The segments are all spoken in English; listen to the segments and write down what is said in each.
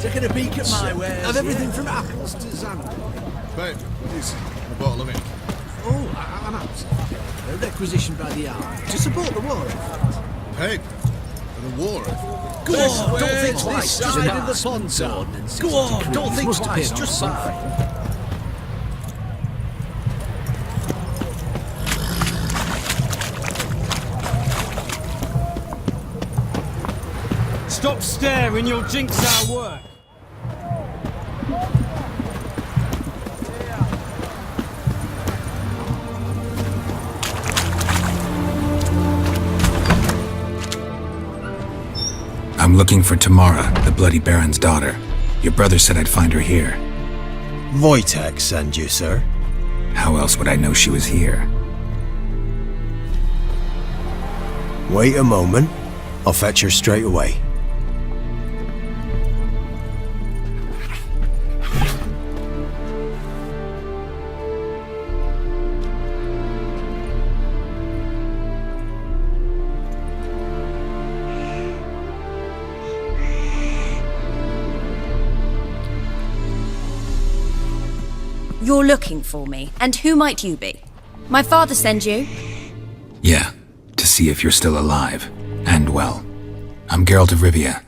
Taking a peek at my wares. Of everything from apples to Xanadu. Babe, please, a bottle of it. Oh, an apple. Requisitioned by the hour to support the war effort. Babe, for the war effort. Go on, don't think This twice. Just side of the pass. pond zone. Go on, don't think Must twice. appear on Just something. pass. Stop staring, you'll jinx our work. I'm looking for Tamara, the Bloody Baron's daughter. Your brother said I'd find her here. Wojtek send you, sir. How else would I know she was here? Wait a moment. I'll fetch her straight away. You're looking for me, and who might you be? My father send you? Yeah, to see if you're still alive. And well. I'm Geralt of Rivia.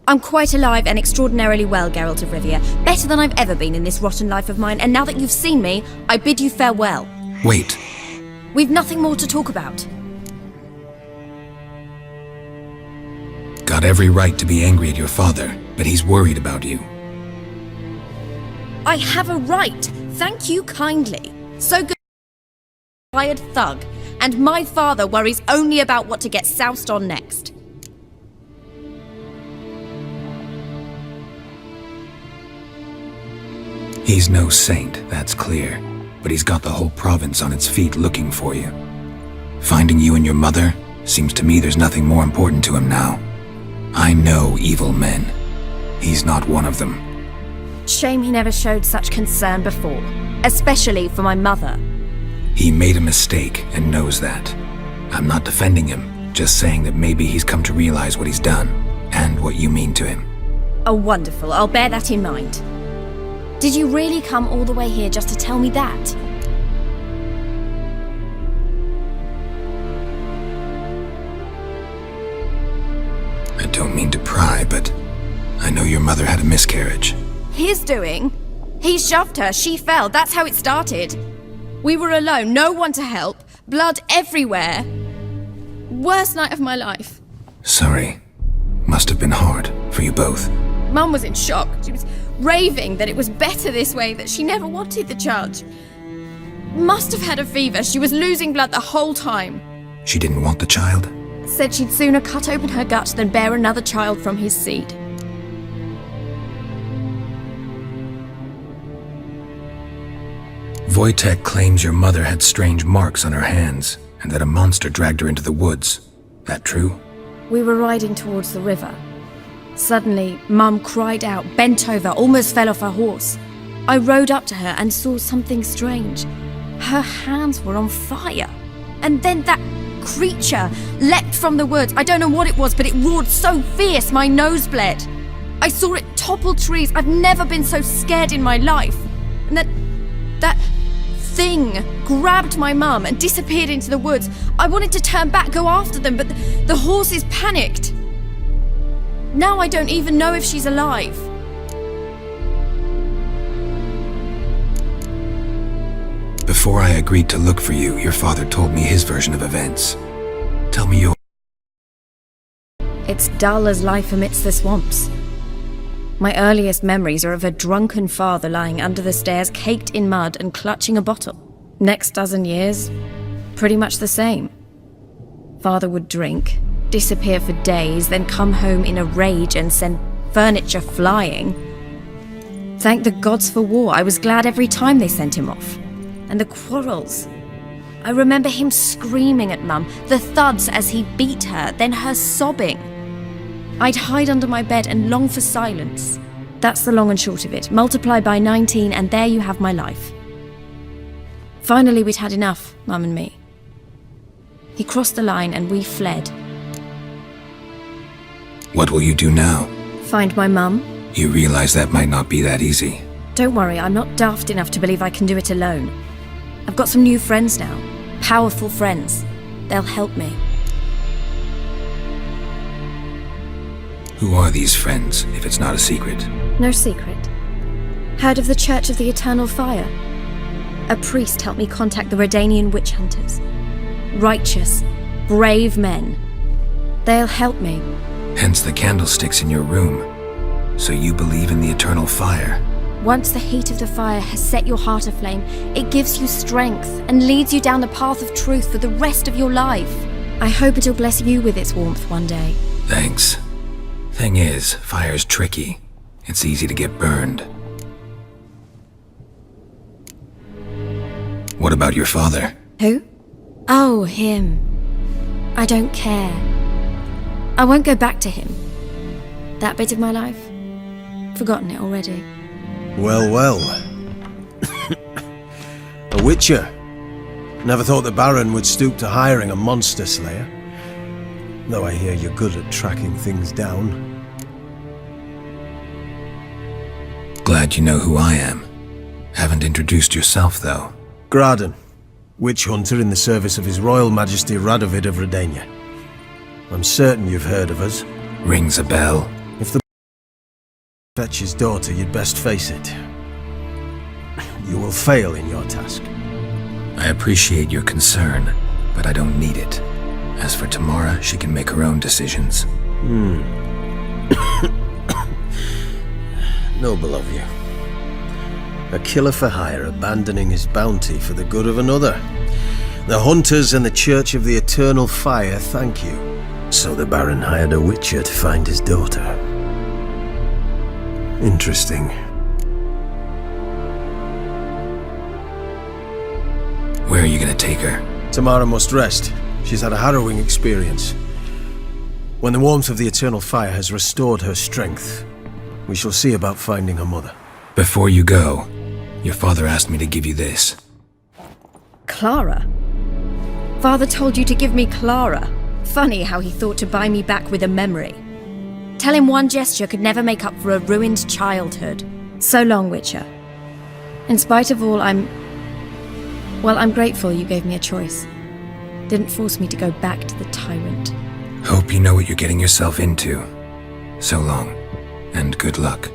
I'm quite alive and extraordinarily well, Geralt of Rivia. Better than I've ever been in this rotten life of mine, and now that you've seen me, I bid you farewell. Wait, We've nothing more to talk about. got every right to be angry at your father, but he's worried about you. I have a right. Thank you kindly. So good. Hired thug, and my father worries only about what to get soused on next. He's no saint, that's clear, but he's got the whole province on its feet looking for you. Finding you and your mother, seems to me there's nothing more important to him now. I know evil men. He's not one of them. Shame he never showed such concern before, especially for my mother. He made a mistake and knows that. I'm not defending him, just saying that maybe he's come to realize what he's done, and what you mean to him. Oh, wonderful. I'll bear that in mind. Did you really come all the way here just to tell me that? I don't mean to pry, but I know your mother had a miscarriage. His doing? He shoved her, she fell, that's how it started. We were alone, no one to help, blood everywhere. Worst night of my life. Sorry. Must have been hard for you both. Mum was in shock. She was raving that it was better this way, that she never wanted the child. Must have had a fever. She was losing blood the whole time. She didn't want the child? Said she'd sooner cut open her gut than bear another child from his seed. Wojtek claims your mother had strange marks on her hands, and that a monster dragged her into the woods. That true? We were riding towards the river. Suddenly, Mum cried out, bent over, almost fell off her horse. I rode up to her and saw something strange. Her hands were on fire. And then that creature leapt from the woods. I don't know what it was, but it roared so fierce my nose bled. I saw it topple trees. I've never been so scared in my life. And that thing grabbed my mum and disappeared into the woods. I wanted to turn back, go after them, but the horses panicked. Now I don't even know if she's alive. Before I agreed to look for you, your father told me his version of events. Tell me your... It's dull as life amidst the swamps. My earliest memories are of a drunken father lying under the stairs, caked in mud and clutching a bottle. Next dozen years, pretty much the same. Father would drink, disappear for days, then come home in a rage and send furniture flying. Thank the gods for war. I was glad every time they sent him off. And the quarrels. I remember him screaming at Mum, the thuds as he beat her, then her sobbing. I'd hide under my bed and long for silence. That's the long and short of it. Multiply by 19 and there you have my life. Finally, we'd had enough, Mum and me. He crossed the line and we fled. What will you do now? Find my mum. You realize that might not be that easy. Don't worry, I'm not daft enough to believe I can do it alone. I've got some new friends now. Powerful friends. They'll help me. Who are these friends, if it's not a secret? No secret. Heard of the Church of the Eternal Fire? A priest helped me contact the Redanian witch hunters. Righteous, brave men. They'll help me. Hence the candlesticks in your room. So you believe in the eternal fire? Once the heat of the fire has set your heart aflame, it gives you strength and leads you down the path of truth for the rest of your life. I hope it'll bless you with its warmth one day. Thanks. Thing is, fire's tricky. It's easy to get burned. What about your father? Who? Oh, him. I don't care. I won't go back to him. That bit of my life? Forgotten it already. Well, well. A witcher. Never thought the Baron would stoop to hiring a monster slayer. Though I hear you're good at tracking things down. Glad you know who I am. Haven't introduced yourself, though. Graden, witch hunter in the service of His Royal Majesty Radovid of Redania. I'm certain you've heard of us. Rings a bell. If the fetch his daughter, you'd best face it. You will fail in your task. I appreciate your concern, but I don't need it. As for Tamara, she can make her own decisions. Noble of you. A killer for hire abandoning his bounty for the good of another. The hunters and the Church of the Eternal Fire thank you. So the Baron hired a witcher to find his daughter. Interesting. Where are you gonna take her? Tamara must rest. She's had a harrowing experience. When the warmth of the Eternal Fire has restored her strength, we shall see about finding her mother. Before you go, your father asked me to give you this. Clara? Father told you to give me Clara. Funny how he thought to buy me back with a memory. Tell him one gesture could never make up for a ruined childhood. So long, Witcher. In spite of all, I'm grateful you gave me a choice. Didn't force me to go back to the tyrant. Hope you know what you're getting yourself into. So long, and good luck.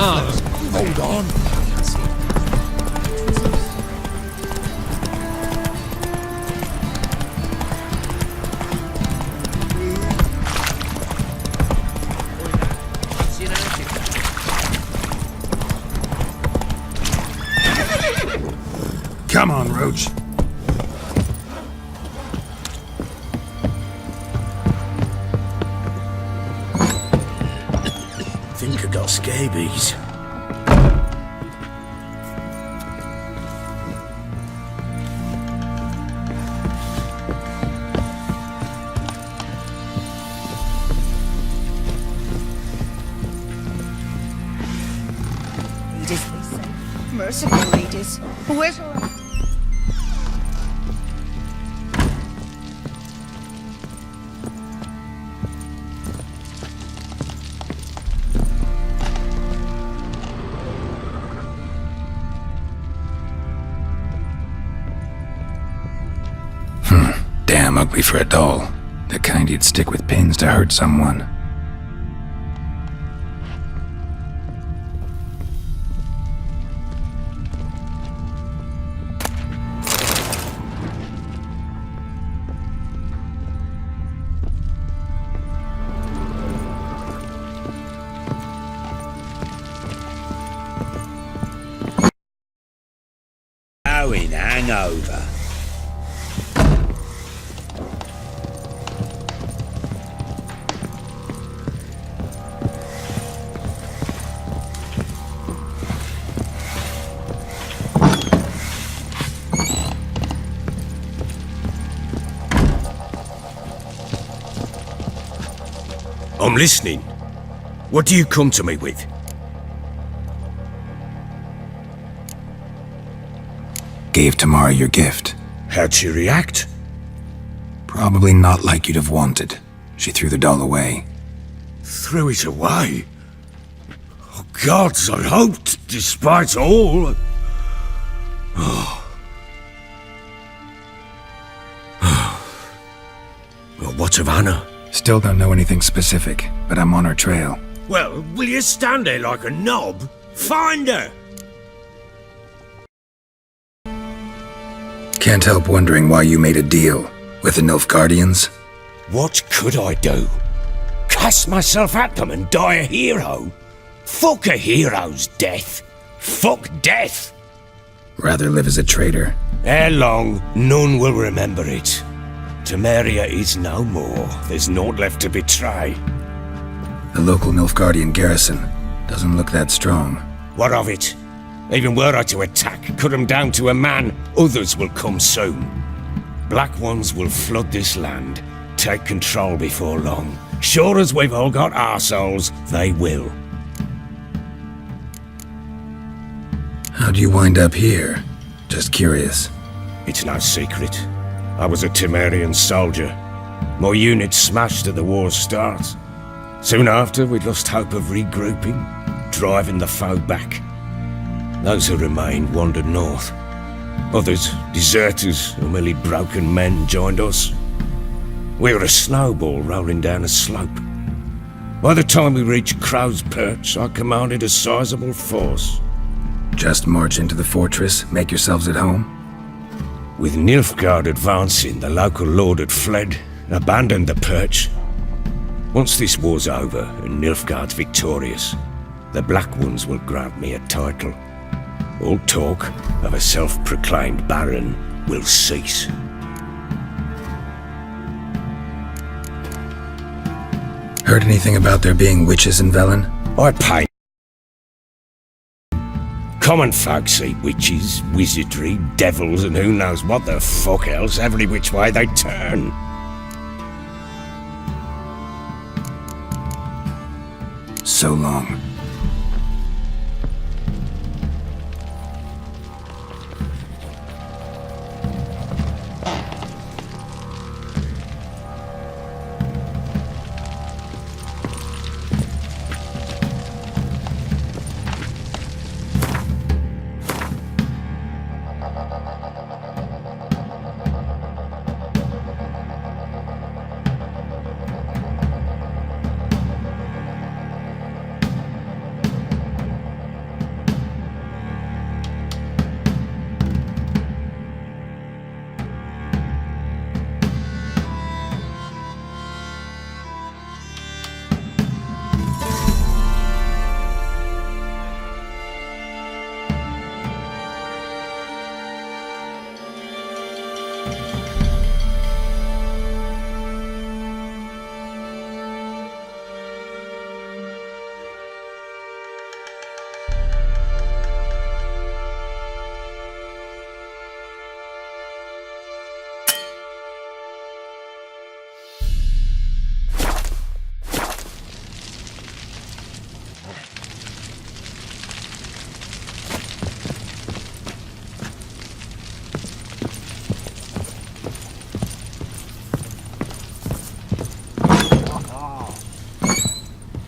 Hold on. Come on, Roach. Think I got scabies. Readers, they say. Merciful readers. Where's our... Damn ugly for a doll. The kind you'd stick with pins to hurt someone. Going hangover. I'm listening. What do you come to me with? Gave Tamara your gift. How'd she react? Probably not like you'd have wanted. She threw the doll away. Threw it away? Oh, gods, I hoped, despite all... Well, what of Anna? Still don't know anything specific, but I'm on her trail. Well, will you stand there like a knob? Find her! Can't help wondering why you made a deal with the Nilfgaardians. What could I do? Cast myself at them and die a hero? Fuck a hero's death. Fuck death. Rather live as a traitor. Ere long, none will remember it. Temeria is no more. There's naught left to betray. The local Nilfgaardian garrison doesn't look that strong. What of it? Even were I to attack, cut them down to a man, others will come soon. Black Ones will flood this land, take control before long. Sure as we've all got arseholes, they will. How'd you wind up here? Just curious. It's no secret. I was a Temerian soldier. My unit smashed at the war's start. Soon after, we'd lost hope of regrouping, driving the foe back. Those who remained wandered north. Others, deserters or merely broken men, joined us. We were a snowball rolling down a slope. By the time we reached Crow's Perch, I commanded a sizable force. Just march into the fortress, make yourselves at home? With Nilfgaard advancing, the local lord had fled, abandoned the Perch. Once this war's over and Nilfgaard's victorious, the Black Ones will grant me a title. All talk of a self-proclaimed baron will cease. Heard anything about there being witches in Velen? I pay. Common folk see witches, wizardry, devils, and who knows what the fuck else every which way they turn. So long.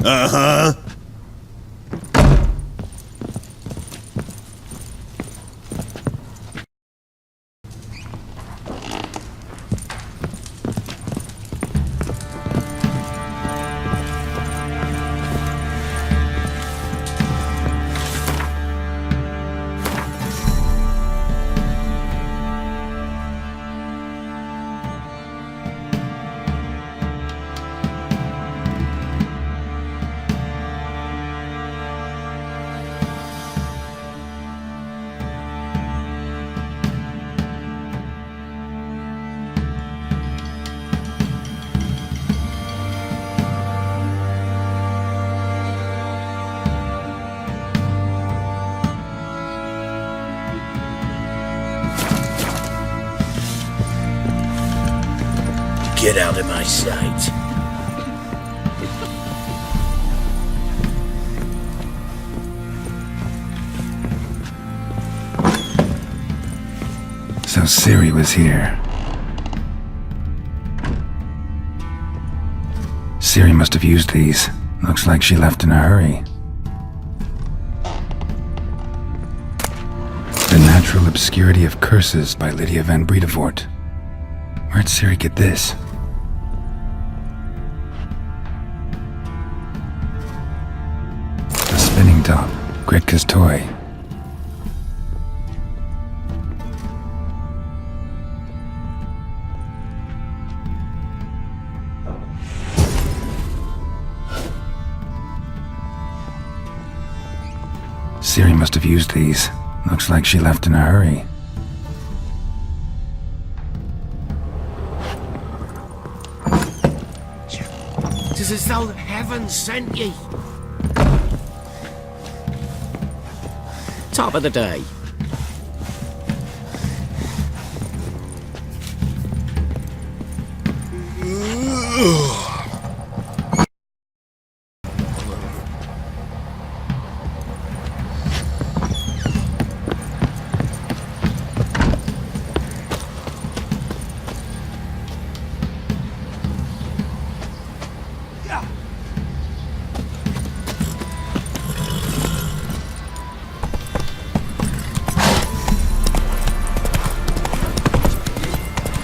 Uh-huh. Get out of my sight. So Ciri was here. Ciri must have used these. Looks like she left in a hurry. The Natural Obscurity of Curses by Lydia van Bredevoort. Where'd Ciri get this? The spinning top. Gretka's toy. Ciri must have used these. Looks like she left in a hurry. Tis as though heaven sent ye. Top of the day.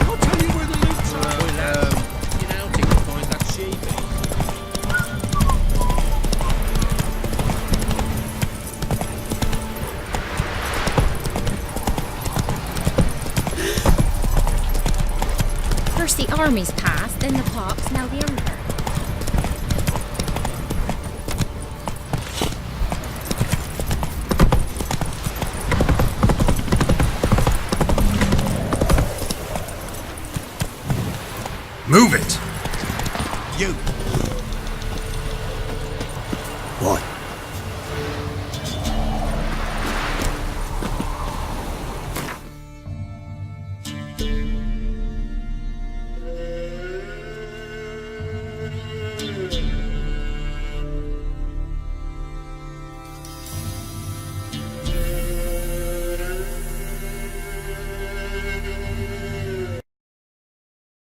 I'll tell you where the loots are. You know, take the point that sheep. First the armies passed, then the pox, now the Emperor. Move it! You